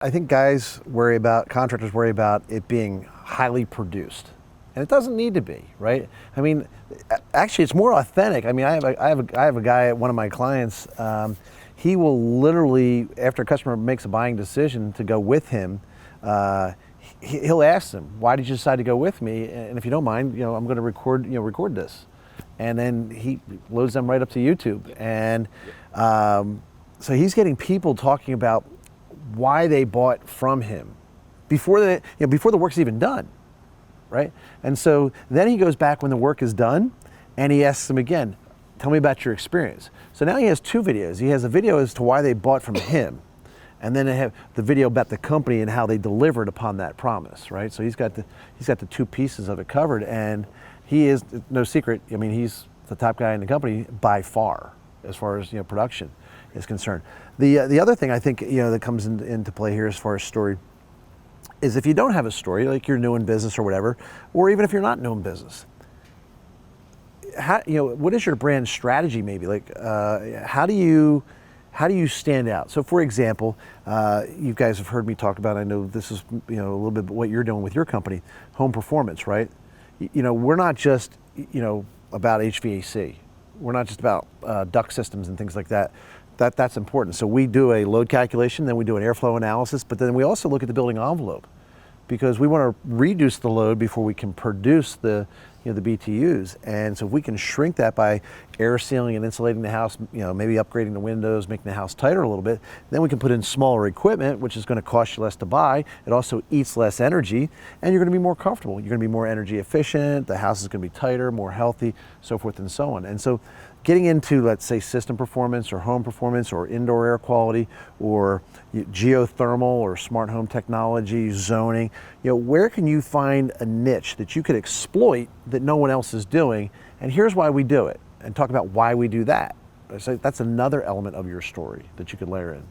I think contractors worry about it being highly produced. And it doesn't need to be, right? I mean, actually it's more authentic. I mean, I have a guy, one of my clients, he will literally, after a customer makes a buying decision to go with him, he'll ask them, why did you decide to go with me? And if you don't mind, I'm going to record this. And then he loads them right up to YouTube. And so he's getting people talking about why they bought from him before the work's even done, right? And so then he goes back when the work is done and he asks them again, tell me about your experience. So now he has two videos. He has a video as to why they bought from him, and then they have the video about the company and how they delivered upon that promise, right? So he's got the two pieces of it covered, and he is, no secret, I mean, he's the top guy in the company by far as production is concerned. The other thing I think that comes into play here as far as story is if you don't have a story, like you're new in business or whatever, or even if you're not new in business, what is your brand strategy maybe? Like how do you stand out? So for example, you guys have heard me talk about, I know this is a little bit what you're doing with your company, home performance, right? We're not just about HVAC. We're not just about duct systems and things like that. That's important. So we do a load calculation, then we do an airflow analysis, but then we also look at the building envelope because we want to reduce the load before we can produce the BTUs. And so if we can shrink that by air sealing and insulating the house, maybe upgrading the windows, making the house tighter a little bit, then we can put in smaller equipment, which is going to cost you less to buy. It also eats less energy, and you're going to be more comfortable. You're going to be more energy efficient. The house is going to be tighter, more healthy, so forth and so on. And so getting into, let's say, system performance or home performance or indoor air quality or geothermal or smart home technology, zoning, where can you find a niche that you could exploit that no one else is doing? And here's why we do it, and talk about why we do that. So that's another element of your story that you could layer in.